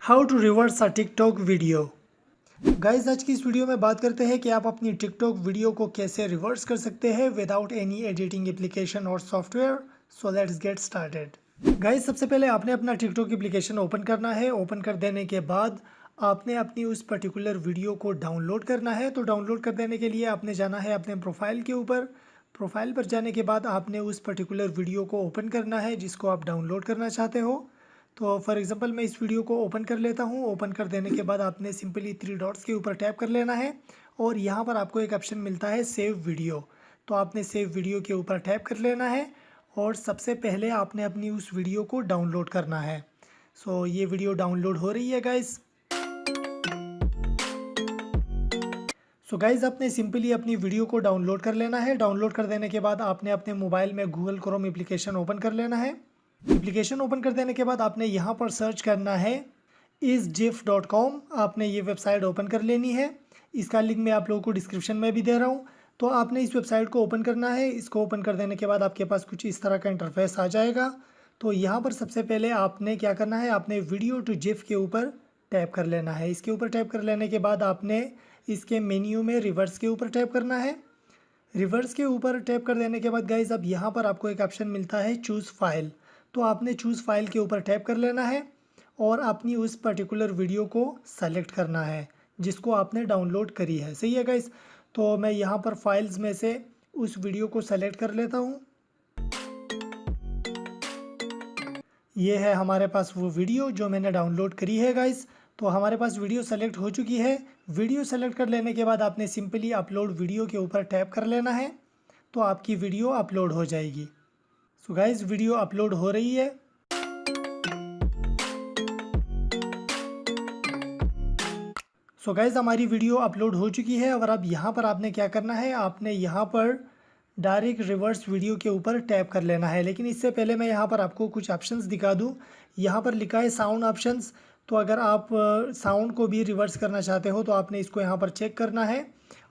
How to reverse a TikTok video. Guys आज की इस वीडियो में बात करते हैं कि आप अपनी टिकटॉक वीडियो को कैसे रिवर्स कर सकते हैं विदाउट एनी एडिटिंग एप्लीकेशन और software. So let's get started. Guys सबसे पहले आपने अपना टिकटॉक एप्लीकेशन ओपन करना है। ओपन कर देने के बाद आपने अपनी उस पर्टिकुलर वीडियो को डाउनलोड करना है। तो डाउनलोड कर देने के लिए आपने जाना है अपने प्रोफाइल के ऊपर। प्रोफाइल पर जाने के बाद आपने उस पर्टिकुलर वीडियो को ओपन करना है जिसको आप डाउनलोड करना चाहते हो। तो फॉर एग्जांपल मैं इस वीडियो को ओपन कर लेता हूँ। ओपन कर देने के बाद आपने सिंपली थ्री डॉट्स के ऊपर टैप कर लेना है और यहाँ पर आपको एक ऑप्शन मिलता है सेव वीडियो। तो आपने सेव वीडियो के ऊपर टैप कर लेना है और सबसे पहले आपने अपनी उस वीडियो को डाउनलोड करना है। सो ये वीडियो डाउनलोड हो रही है गाइस। सो गाइज़ आपने सिंपली अपनी वीडियो को डाउनलोड कर लेना है। डाउनलोड कर देने के बाद आपने अपने मोबाइल में गूगल क्रोम एप्लीकेशन ओपन कर लेना है। एप्लीकेशन ओपन कर देने के बाद आपने यहाँ पर सर्च करना है isgif.com। आपने ये वेबसाइट ओपन कर लेनी है। इसका लिंक मैं आप लोगों को डिस्क्रिप्शन में भी दे रहा हूँ। तो आपने इस वेबसाइट को ओपन करना है। इसको ओपन कर देने के बाद आपके पास कुछ इस तरह का इंटरफेस आ जाएगा। तो यहाँ पर सबसे पहले आपने क्या करना है, आपने वीडियो टू जिफ के ऊपर टैप कर लेना है। इसके ऊपर टैप कर लेने के बाद आपने इसके मेन्यू में रिवर्स के ऊपर टैप करना है। रिवर्स के ऊपर टैप कर देने के बाद गाइज अब यहाँ पर आपको एक ऑप्शन मिलता है चूज़ फाइल। तो आपने चूज़ फाइल के ऊपर टैप कर लेना है और अपनी उस पर्टिकुलर वीडियो को सेलेक्ट करना है जिसको आपने डाउनलोड करी है। सही है गाइज। तो मैं यहाँ पर फाइल्स में से उस वीडियो को सेलेक्ट कर लेता हूँ। ये है हमारे पास वो वीडियो जो मैंने डाउनलोड करी है गाइस। तो हमारे पास वीडियो सेलेक्ट हो चुकी है। वीडियो सेलेक्ट कर लेने के बाद आपने सिंपली अपलोड वीडियो के ऊपर टैप कर लेना है। तो आपकी वीडियो अपलोड हो जाएगी। सो गाइस वीडियो अपलोड हो रही है। सो गाइस हमारी वीडियो अपलोड हो चुकी है और अब यहाँ पर आपने क्या करना है, आपने यहाँ पर डायरेक्ट रिवर्स वीडियो के ऊपर टैप कर लेना है। लेकिन इससे पहले मैं यहाँ पर आपको कुछ ऑप्शंस दिखा दूँ। यहाँ पर लिखा है साउंड ऑप्शंस। तो अगर आप साउंड को भी रिवर्स करना चाहते हो तो आपने इसको यहाँ पर चेक करना है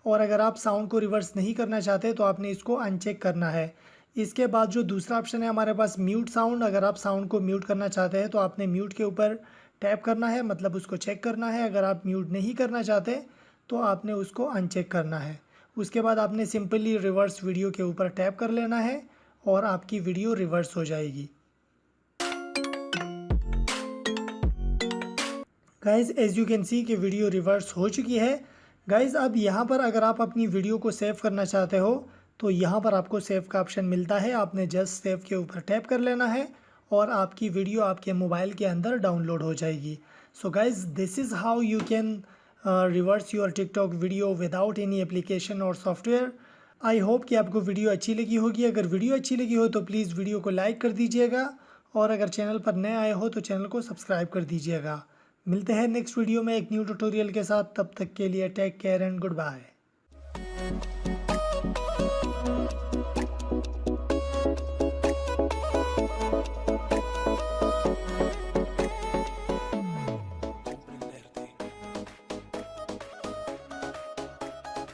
और अगर आप साउंड को रिवर्स नहीं करना चाहते तो आपने इसको अनचेक करना है। इसके बाद जो दूसरा ऑप्शन है हमारे पास म्यूट साउंड। अगर आप साउंड को म्यूट करना चाहते हैं तो आपने म्यूट के ऊपर टैप करना है, मतलब उसको चेक करना है। अगर आप म्यूट नहीं करना चाहते तो आपने उसको अनचेक करना है। उसके बाद आपने सिंपली रिवर्स वीडियो के ऊपर टैप कर लेना है और आपकी वीडियो रिवर्स हो जाएगी। Guys as you can see कि वीडियो रिवर्स हो चुकी है। गाइज अब यहाँ पर अगर आप अपनी वीडियो को सेव करना चाहते हो तो यहाँ पर आपको सेव का ऑप्शन मिलता है। आपने जस्ट सेव के ऊपर टैप कर लेना है और आपकी वीडियो आपके मोबाइल के अंदर डाउनलोड हो जाएगी। So guys this is how you can reverse your TikTok video without any application और सॉफ्टवेयर। आई होप कि आपको वीडियो अच्छी लगी होगी। अगर वीडियो अच्छी लगी हो तो प्लीज़ वीडियो को लाइक कर दीजिएगा और अगर चैनल पर नए आए हो तो चैनल को सब्सक्राइब कर दीजिएगा। मिलते हैं नेक्स्ट वीडियो में एक न्यू ट्यूटोरियल के साथ। तब तक के लिए take care and good bye.